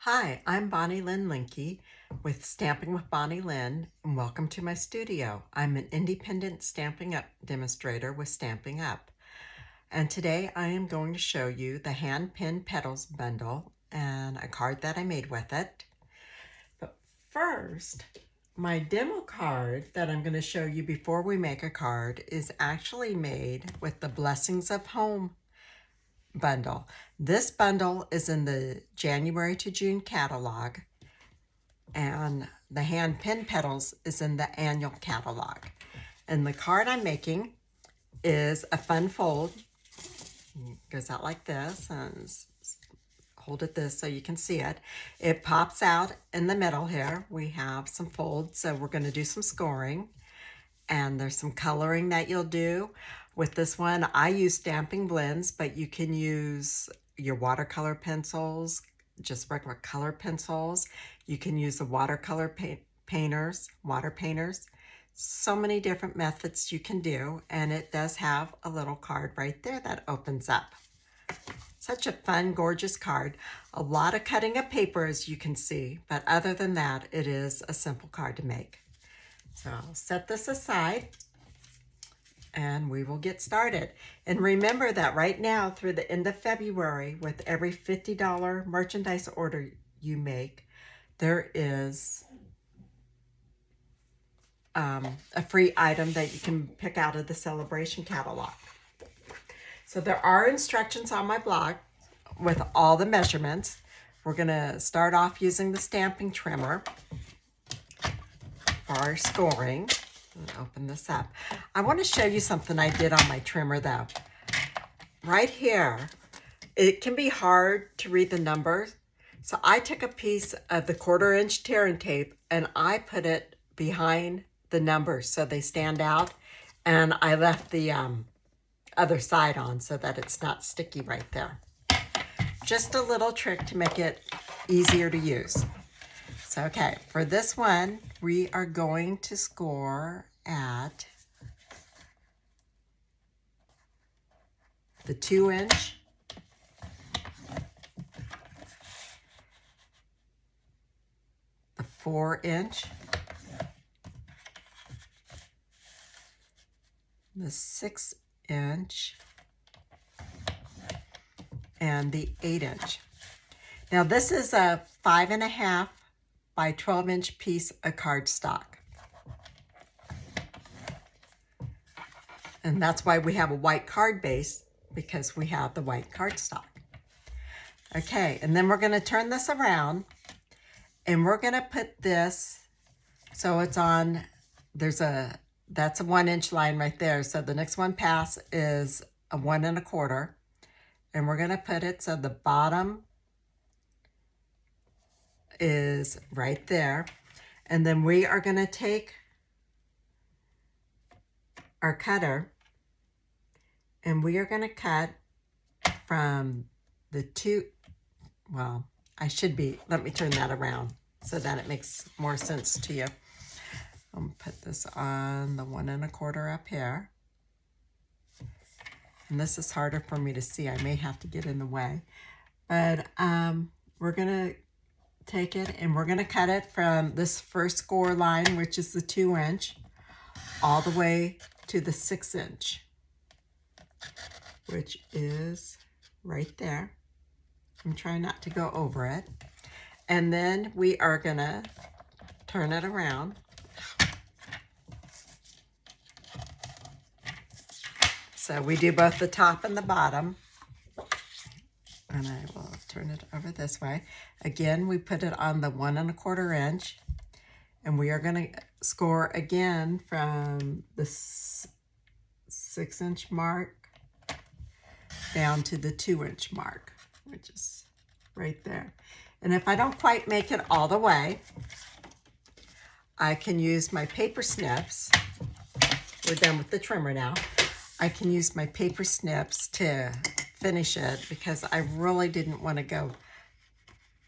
Hi, I'm Bonnie Lynn Linke with Stamping with Bonnie Lynn, and welcome to my studio. I'm an independent Stampin' Up demonstrator with Stampin' Up. And today I am going to show you the hand-pinned Petals bundle and a card that I made with it. But first, my demo card that I'm going to show you before we make a card is actually made with the Blessings of Home bundle. This bundle is in the January to June catalog, and the hand pin petals is in the annual catalog. And the card I'm making is a fun fold. It goes out like this, and hold it this so you can see it. It pops out in the middle here. We have some folds, so we're going to do some scoring, and there's some coloring that you'll do. With this one, I use stamping blends, but you can use your watercolor pencils, just regular color pencils. You can use the watercolor water painters. So many different methods you can do, and it does have a little card right there that opens up. Such a fun, gorgeous card. A lot of cutting of paper, as you can see, but other than that, it is a simple card to make. So I'll set this aside and we will get started. And remember that right now through the end of February, with every $50 merchandise order you make, there is a free item that you can pick out of the celebration catalog. So there are instructions on my blog with all the measurements. We're going to start off using the stamping trimmer for our scoring. Open this up. I want to show you something I did on my trimmer though. Right here, it can be hard to read the numbers. So I took a piece of the 1/4 inch tearing tape and I put it behind the numbers so they stand out. And I left the other side on so that it's not sticky right there. Just a little trick to make it easier to use. So, okay, for this one, we are going to score at the 2 inch, the 4 inch, the 6 inch, and the 8 inch. Now this is a 5.5 by 12 inch piece of cardstock. And that's why we have a white card base, because we have the white cardstock. Okay, and then we're going to turn this around and we're going to put this, so it's on, that's a 1 inch line right there. So the next one past is a 1 1/4. And we're going to put it so the bottom is right there. And then we are going to take our cutter and we are going to cut from the well, let me turn that around so that it makes more sense to you. I'm going to put this on the 1 1/4 up here. And this is harder for me to see. I may have to get in the way. But we're going to take it and we're going to cut it from this first score line, which is the 2 inch, all the way to the 6 inch, which is right there. I'm trying not to go over it. And then we are going to turn it around. So we do both the top and the bottom. And I will turn it over this way. Again, we put it on the 1 1/4 inch. And we are going to score again from the 6 inch mark down to the 2 inch mark, which is right there. And if I don't quite make it all the way, I can use my paper snips. We're done with the trimmer now. I can use my paper snips to finish it because I really didn't want to go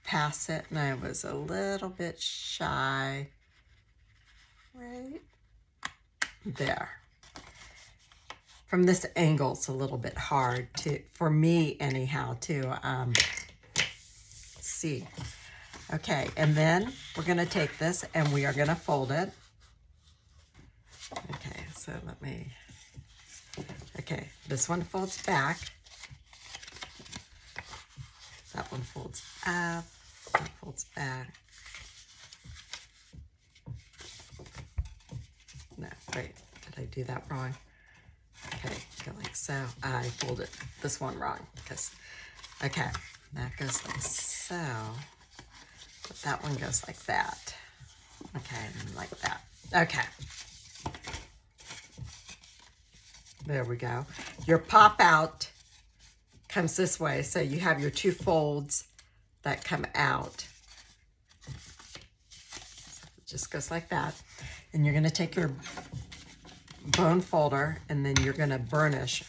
past it and I was a little bit shy right there. From this angle, it's a little bit hard for me anyhow, to see. Okay, and then we're going to take this and we are going to fold it. Okay, so okay, this one folds back. That one folds up, that folds back. No, wait, did I do that wrong? Okay, go like so. I folded this one wrong because, okay, that goes like so, but that one goes like that. Okay, and like that. Okay. There we go. Your pop out comes this way, so you have your two folds that come out. So it just goes like that. And you're going to take your bone folder and then you're going to burnish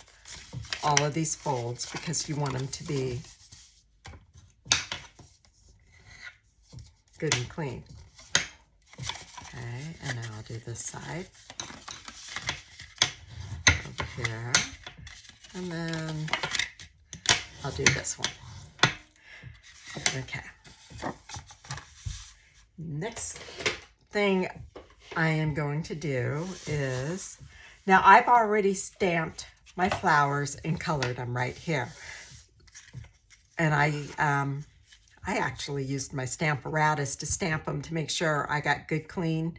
all of these folds because you want them to be good and clean. Okay, and now I'll do this side over here, and then I'll do this one. Okay. Next thing I am going to do is, now I've already stamped my flowers and colored them right here. And I actually used my stamp apparatus to stamp them to make sure I got good clean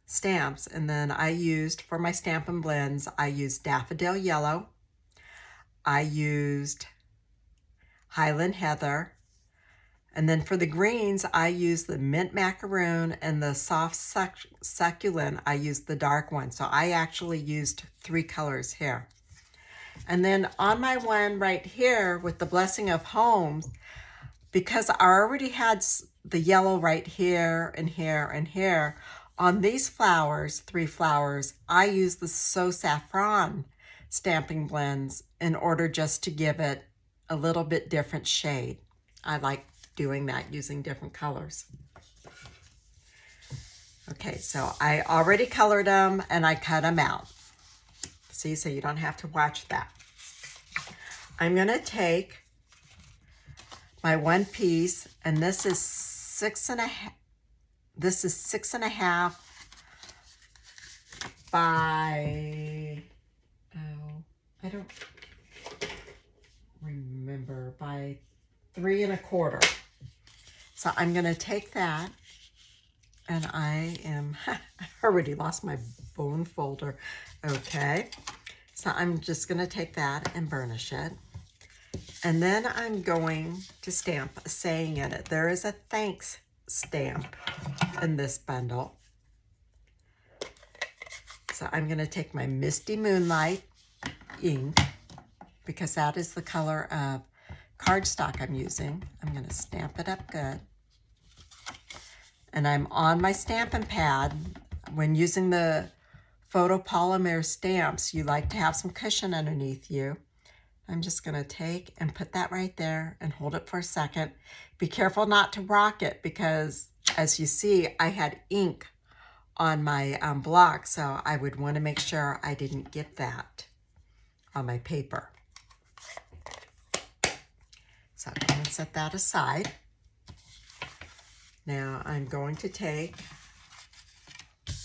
stamps. And then I used, for my Stampin' Blends, I used Daffodil Yellow. I used Highland Heather. And then for the greens, I used the Mint Macaroon, and the Soft Succulent, I used the dark one. So I actually used 3 colors here. And then on my one right here with the Blessing of Homes, because I already had the yellow right here and here and here, on these flowers, 3 flowers, I used the So Saffron Stamping Blends in order just to give it a little bit different shade. I like doing that, using different colors. Okay, so I already colored them and I cut them out. See, so you don't have to watch that. I'm gonna take my one piece, and this is 6.5. This is 6.5 by, I don't remember, by 3 1/4. So I'm gonna take that, and I already lost my bone folder. Okay, so I'm just gonna take that and burnish it. And then I'm going to stamp a saying in it. There is a thanks stamp in this bundle. So I'm going to take my Misty Moonlight ink, because that is the color of cardstock I'm using. I'm going to stamp it up good. And I'm on my Stampin' pad. When using the photopolymer stamps, you like to have some cushion underneath you. I'm just going to take and put that right there and hold it for a second. Be careful not to rock it, because as you see, I had ink on my block, so I would want to make sure I didn't get that on my paper. So I'm going to set that aside. Now I'm going to take,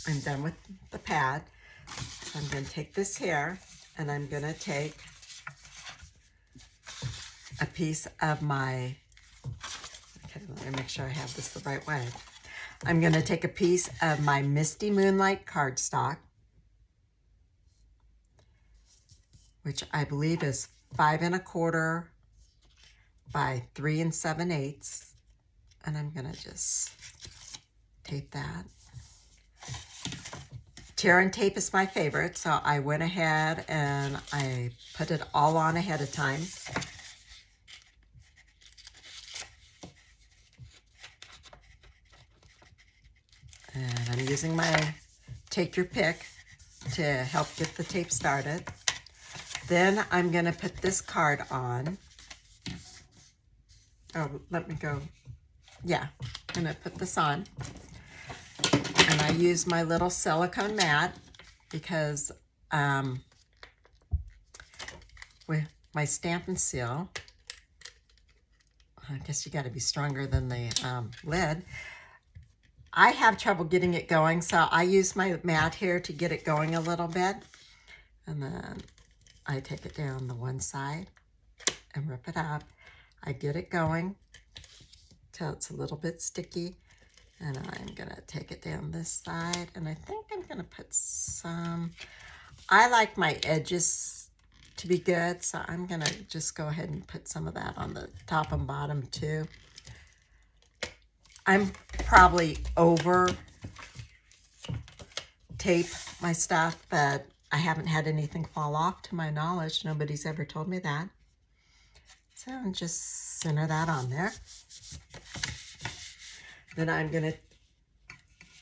I'm done with the pad. So I'm going to take this here, and I'm going to take a piece of my, okay, let me make sure I have this the right way. I'm going to take a piece of my Misty Moonlight cardstock, which I believe is 5 1/4 by 3 7/8, and I'm going to just tape that. Tear and tape is my favorite, so I went ahead and I put it all on ahead of time. And I'm using my Take Your Pick to help get the tape started. Then I'm going to put this card on. Oh, let me go. Yeah, I'm going to put this on. And I use my little silicone mat because with my Stampin' Seal, I guess you got to be stronger than the lid. I have trouble getting it going, so I use my mat here to get it going a little bit. And then I take it down the one side and rip it up. I get it going till it's a little bit sticky. And I'm gonna take it down this side, and I think I'm gonna put some, I like my edges to be good, so I'm gonna just go ahead and put some of that on the top and bottom too. I'm probably over tape my stuff, but I haven't had anything fall off to my knowledge. Nobody's ever told me that. So I'm just center that on there. Then I'm going to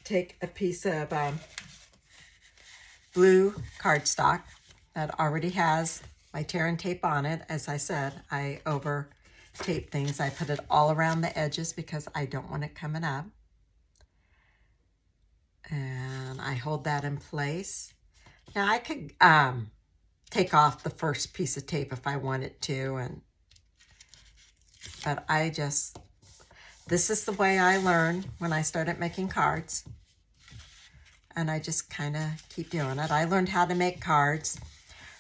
take a piece of blue cardstock that already has my tear and tape on it. As I said, I over tape things. I put it all around the edges because I don't want it coming up. And I hold that in place. Now I could take off the first piece of tape if I wanted to, but this is the way I learned when I started making cards. And I just kind of keep doing it. I learned how to make cards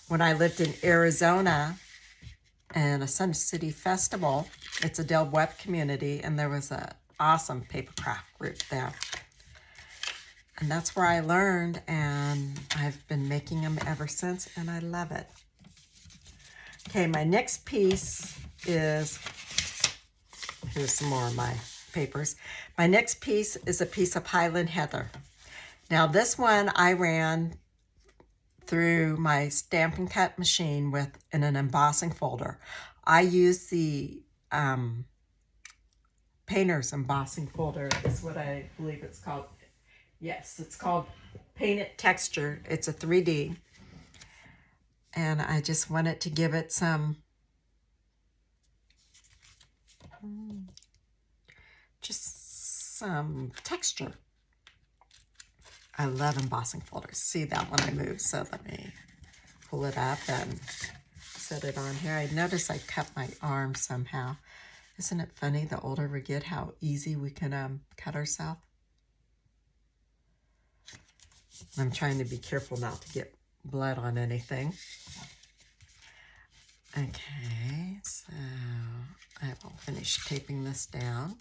when I lived in Arizona in a Sun City festival. It's a Del Webb community, and there was an awesome paper craft group there. And that's where I learned, and I've been making them ever since, and I love it. Okay, my next piece is, here's some more of my papers. My next piece is a piece of Highland Heather. Now this one I ran through my Stampin' Cut machine in an embossing folder. I use the painter's embossing folder. Is what I believe it's called. Yes, it's called Painted Texture. It's a 3D. And I just wanted to give it some, just some texture. I love embossing folders. See that one I moved, so let me pull it up and set it on here. I noticed I cut my arm somehow. Isn't it funny, the older we get, how easy we can cut ourselves? I'm trying to be careful not to get blood on anything. Okay, so I will finish taping this down.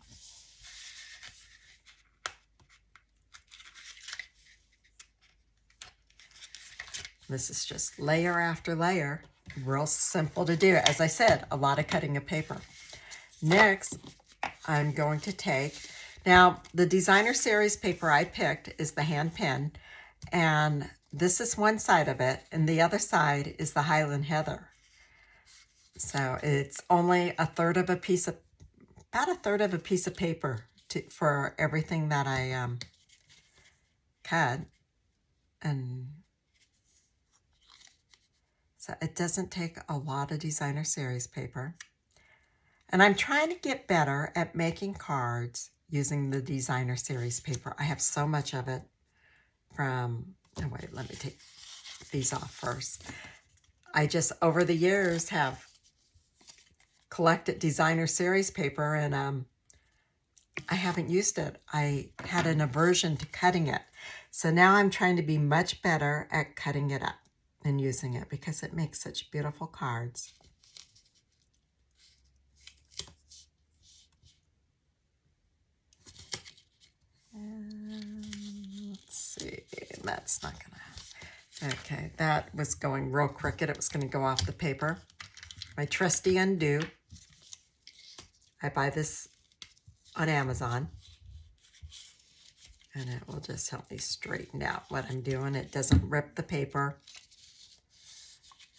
This is just layer after layer, real simple to do. As I said, a lot of cutting of paper. Next, I'm going to take, now the designer series paper I picked is the hand pen, and this is one side of it, and the other side is the Highland Heather. So it's only a third of a piece of, about a third of a piece of paper for everything that I cut. And so it doesn't take a lot of designer series paper. And I'm trying to get better at making cards using the designer series paper. I have so much of it from, oh wait, let me take these off first. I just, over the years, have collected designer series paper, and I haven't used it. I had an aversion to cutting it. So now I'm trying to be much better at cutting it up and using it because it makes such beautiful cards. Let's see, that's not gonna, okay, that was going real crooked. It was gonna go off the paper. My trusty undo. I buy this on Amazon, and it will just help me straighten out what I'm doing. It doesn't rip the paper.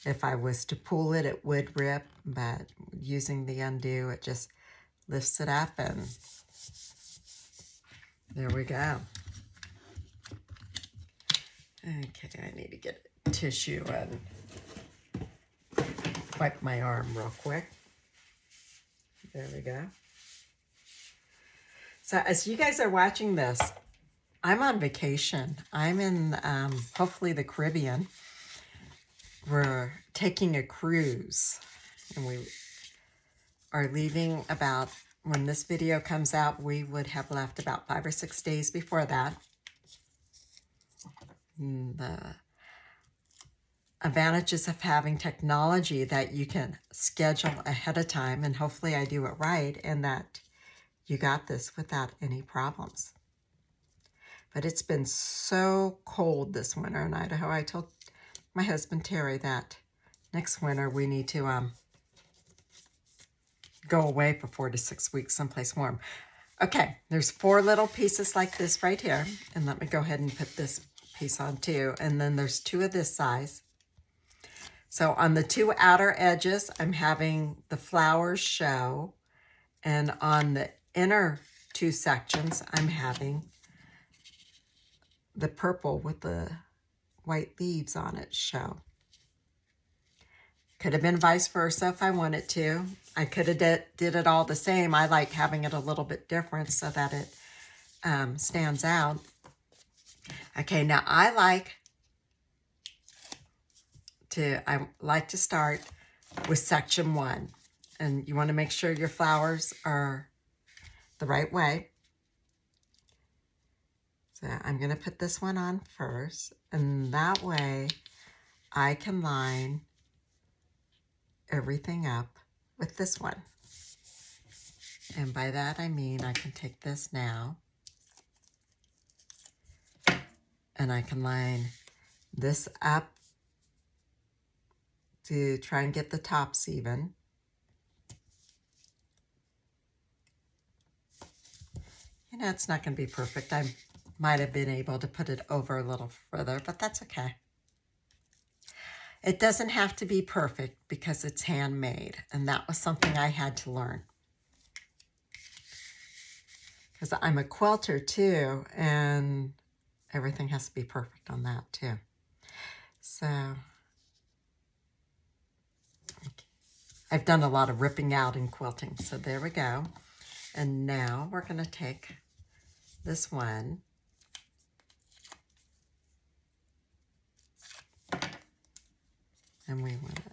If I was to pull it, it would rip, but using the undo, it just lifts it up, and there we go. Okay, I need to get a tissue and wipe my arm real quick. There we go. So as you guys are watching this, I'm on vacation. I'm in hopefully the Caribbean. We're taking a cruise, and are leaving about, when this video comes out, we would have left about 5 or 6 days before that. The advantages of having technology that you can schedule ahead of time, and hopefully I do it right, and that you got this without any problems. But it's been so cold this winter in Idaho. I told my husband Terry that next winter we need to go away for 4 to 6 weeks someplace warm. Okay, there's 4 little pieces like this right here, and let me go ahead and put this piece on too. And then there's 2 of this size. So on the 2 outer edges, I'm having the flowers show, and on the inner 2 sections, I'm having the purple with the white leaves on it show. Could have been vice versa if I wanted to. I could have did it all the same. I like having it a little bit different so that it stands out. Okay, now I like to start with section 1. And you want to make sure your flowers are the right way. So I'm going to put this one on first, and that way I can line everything up with this one. And by that I mean I can take this now and I can line this up to try and get the tops even. You know, it's not going to be perfect. I might have been able to put it over a little further, but that's okay. It doesn't have to be perfect because it's handmade, and that was something I had to learn. Because I'm a quilter too, and everything has to be perfect on that too. So I've done a lot of ripping out in quilting, so there we go. And now we're going to take this one and we want to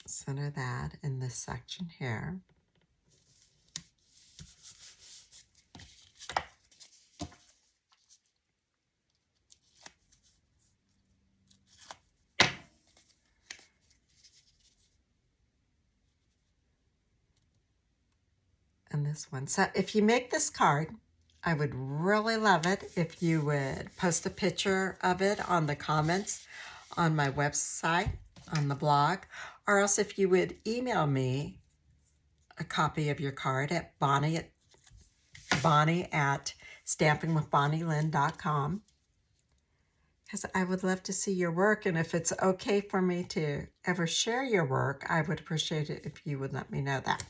center that in this section here. And this one. So if you make this card, I would really love it if you would post a picture of it on the comments on my website, on the blog, or else if you would email me a copy of your card at Bonnie at stampingwithbonnielynn.com, because I would love to see your work, and if it's okay for me to ever share your work, I would appreciate it if you would let me know that.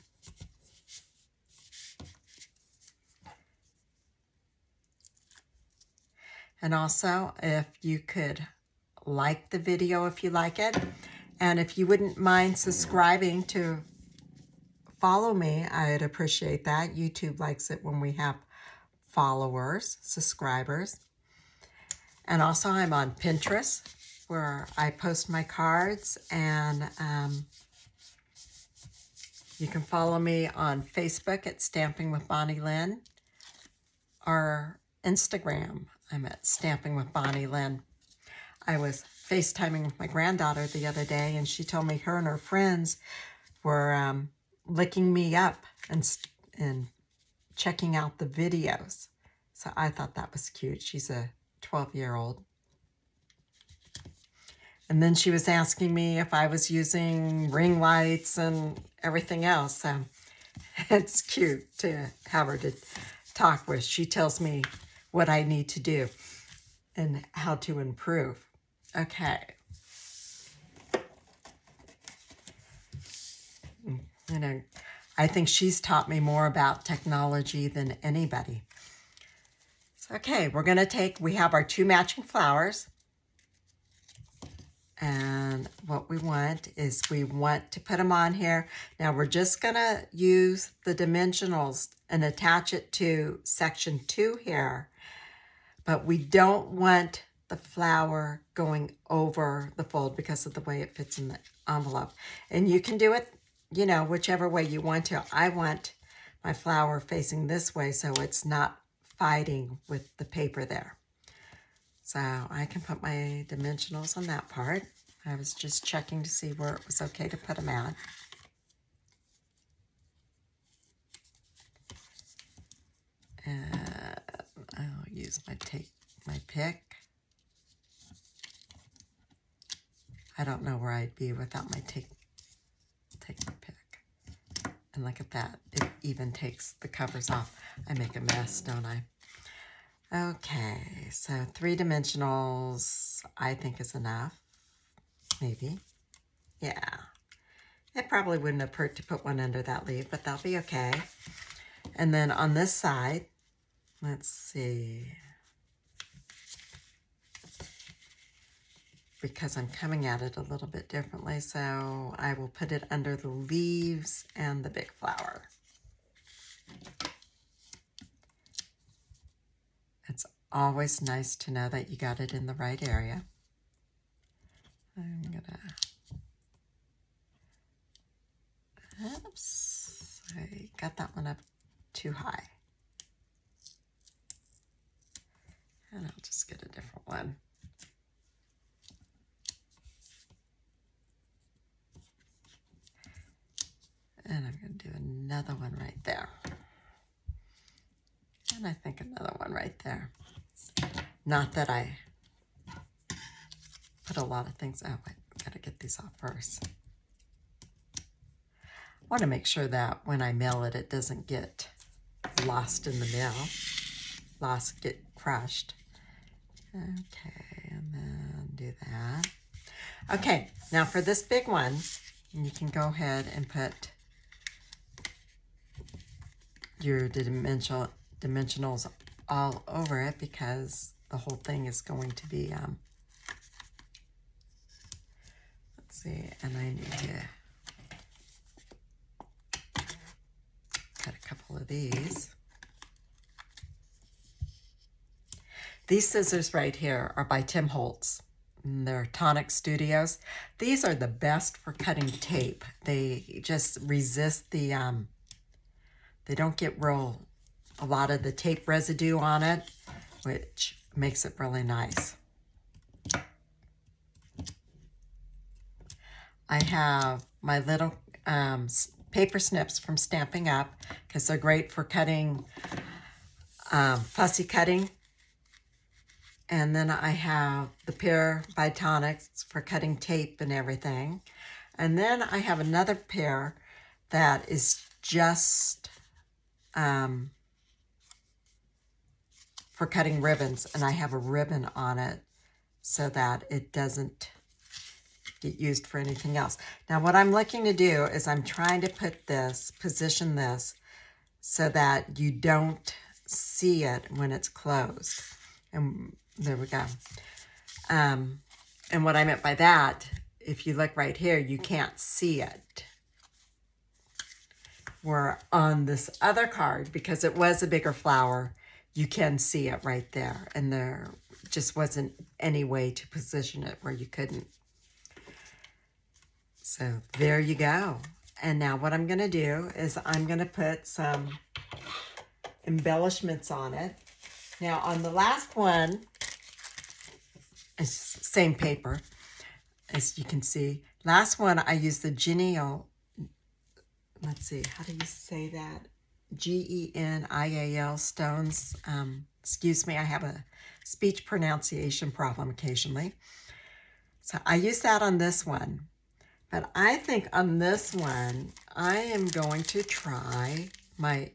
And also, if you could like the video if you like it, and if you wouldn't mind subscribing to follow me, I'd appreciate that. YouTube likes it when we have followers, subscribers. And also, I'm on Pinterest, where I post my cards, and you can follow me on Facebook at Stamping with Bonnie Lynn, or Instagram. I'm at Stamping with Bonnie Lynn. I was FaceTiming with my granddaughter the other day, and she told me her and her friends were looking me up and checking out the videos. So I thought that was cute. She's a 12-year-old. And then she was asking me if I was using ring lights and everything else. So it's cute to have her to talk with. She tells me what I need to do and how to improve. Okay. You know, I think she's taught me more about technology than anybody. So, okay, we have our 2 matching flowers. And what we want is we want to put them on here. Now we're just going to use the dimensionals and attach it to section 2 here. But we don't want the flower going over the fold because of the way it fits envelope. And you can do it, you know, whichever way you want to. I want my flower facing this way so it's not fighting with the paper there. So I can put my dimensionals on that part. I was just checking to see where it was okay to put them at. And I'll use my pick. I don't know where I'd be without my take my pick. And look at that. It even takes the covers off. I make a mess, don't I? Okay, so 3 dimensionals I think is enough. Maybe. Yeah. It probably wouldn't have hurt to put one under that leaf, but that'll be okay. And then on this side, let's see. Because I'm coming at it a little bit differently, so I will put it under the leaves and the big flower. It's always nice to know that you got it in the right area. I'm gonna, oops, I got that one up too high. And I'll just get a different one. And I'm going to do another one right there. And I think another one right there. Not that I put a lot of things. Oh, wait, I've got to get these off first. I want to make sure that when I mail it, it doesn't get lost in the mail. Get crushed. Okay, and then do that. Okay, now for this big one, you can go ahead and put your dimensionals all over it because the whole thing is going to be, let's see, and I need to cut a couple of these. These scissors right here are by Tim Holtz. They're Tonic Studios. These are the best for cutting tape. They just resist the, they don't get a lot of the tape residue on it, which makes it really nice. I have my little paper snips from Stampin' Up because they're great for cutting, fussy cutting. And then I have the pair by Tonics for cutting tape and everything. And then I have another pair that is just for cutting ribbons. And I have a ribbon on it so that it doesn't get used for anything else. Now what I'm looking to do is I'm trying to position this so that you don't see it when it's closed. And there we go. And what I meant by that, if you look right here, you can't see it. Where on this other card, because it was a bigger flower, you can see it right there. And there just wasn't any way to position it where you couldn't. So there you go. And now what I'm going to do is I'm going to put some embellishments on it. Now on the last one, it's same paper, as you can see. Last one, I used the Genial, let's see, how do you say that? Genial stones. Excuse me, I have a speech pronunciation problem occasionally. So I used that on this one. But I think on this one, I am going to try my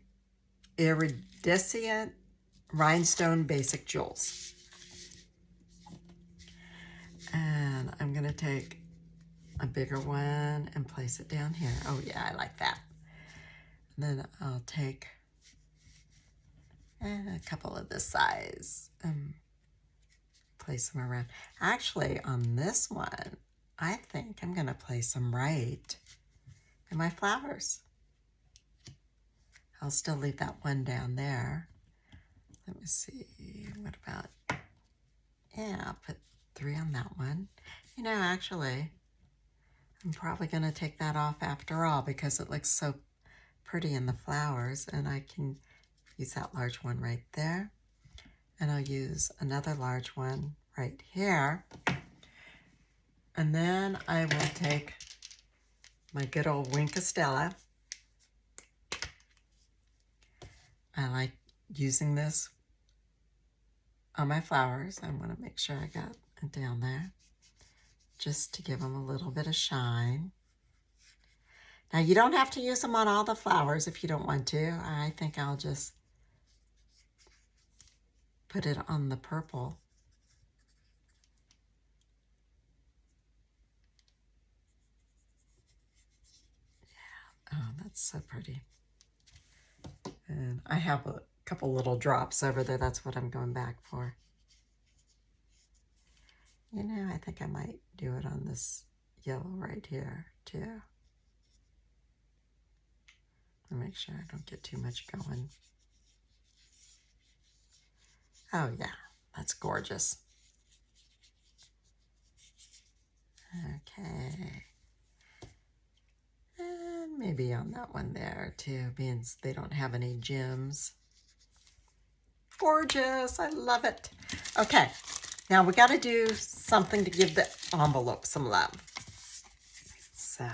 Iridescent Rhinestone Basic Jewels. And I'm going to take a bigger one and place it down here. Oh yeah, I like that. And then I'll take a couple of this size and place them around. Actually, on this one, I think I'm going to place them right in my flowers. I'll still leave that one down there. Let me see, what about, yeah, I'll put 3 on that one. You know, actually, I'm probably going to take that off after all because it looks so pretty in the flowers, and I can use that large one right there. And I'll use another large one right here. And then I will take my good old Wink Estella. I like using this on my flowers. I want to make sure I got it down there just to give them a little bit of shine. Now you don't have to use them on all the flowers if you don't want to. I think I'll just put it on the purple. Yeah. Oh, that's so pretty. And I have a couple little drops over there. That's what I'm going back for. You know, I think I might do it on this yellow right here too. I'll make sure I don't get too much going. Oh yeah, that's gorgeous. Okay. And maybe on that one there too, being they don't have any gems. Gorgeous, I love it. Okay, now we got to do something to give the envelope some love. So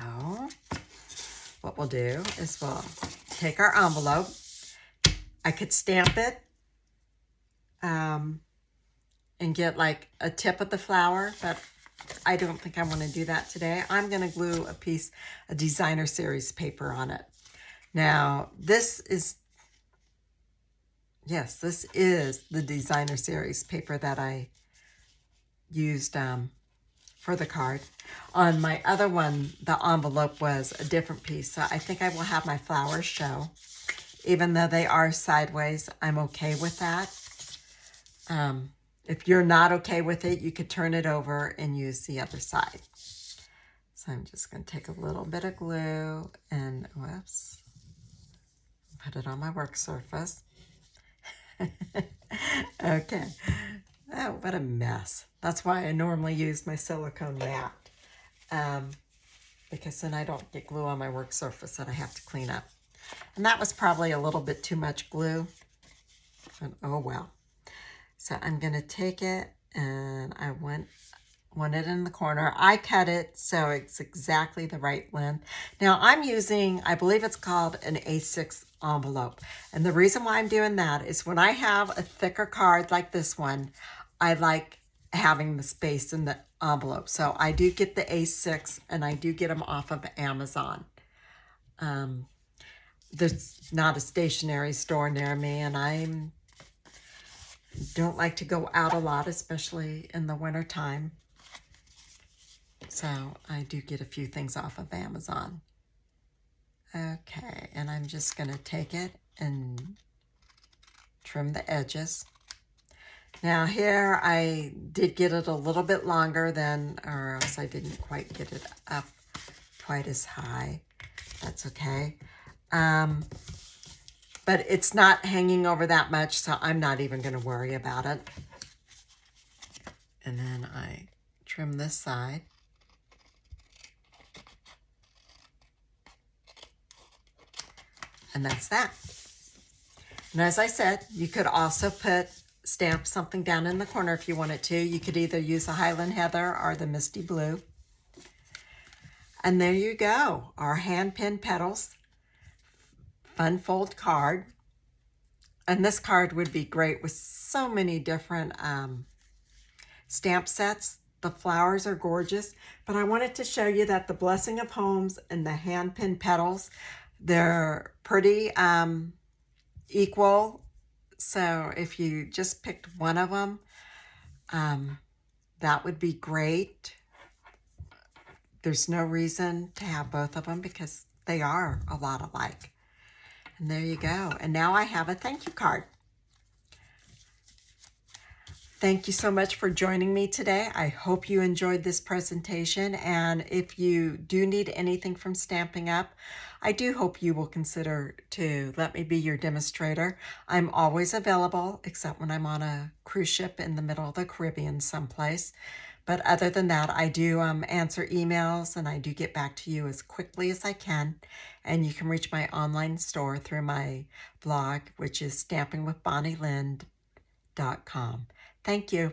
what we'll do is we'll take our envelope. I could stamp it and get like a tip of the flower, but I don't think I want to do that today. I'm going to glue a designer series paper on it. Now, this is the designer series paper that I used for the card. On my other one, the envelope was a different piece, so I think I will have my flowers show. Even though they are sideways, I'm okay with that. If you're not okay with it, you could turn it over and use the other side. So I'm just going to take a little bit of glue and, whoops, put it on my work surface. Okay. Oh, what a mess. That's why I normally use my silicone mat. Because then I don't get glue on my work surface that I have to clean up. And that was probably a little bit too much glue. But oh well. So I'm going to take it and I want it in the corner. I cut it so it's exactly the right length. Now I'm using, I believe it's called an A6 envelope. And the reason why I'm doing that is when I have a thicker card like this one, I like having the space in the envelope. So I do get the A6 and I do get them off of Amazon. There's not a stationery store near me, and I don't like to go out a lot, especially in the winter time. So I do get a few things off of Amazon. Okay, and I'm just going to take it and trim the edges. Now here I did get it a little bit longer than, or else I didn't quite get it up quite as high. That's okay. But it's not hanging over that much, so I'm not even going to worry about it. And then I trim this side. And that's that. And as I said, you could also stamp something down in the corner if you wanted to. You could either use the Highland Heather or the Misty Blue. And there you go, our hand-pinned Petals fun fold card. And this card would be great with so many different stamp sets. The flowers are gorgeous, but I wanted to show you that the Blessing of Homes and the hand-pinned Petals, they're pretty equal. So if you just picked one of them, that would be great. There's no reason to have both of them because they are a lot alike. And there you go. And now I have a thank you card. Thank you so much for joining me today. I hope you enjoyed this presentation. And if you do need anything from Stampin' Up, I do hope you will consider to let me be your demonstrator. I'm always available, except when I'm on a cruise ship in the middle of the Caribbean someplace. But other than that, I do answer emails, and I do get back to you as quickly as I can. And you can reach my online store through my blog, which is stampingwithbonnielynn.com. Thank you.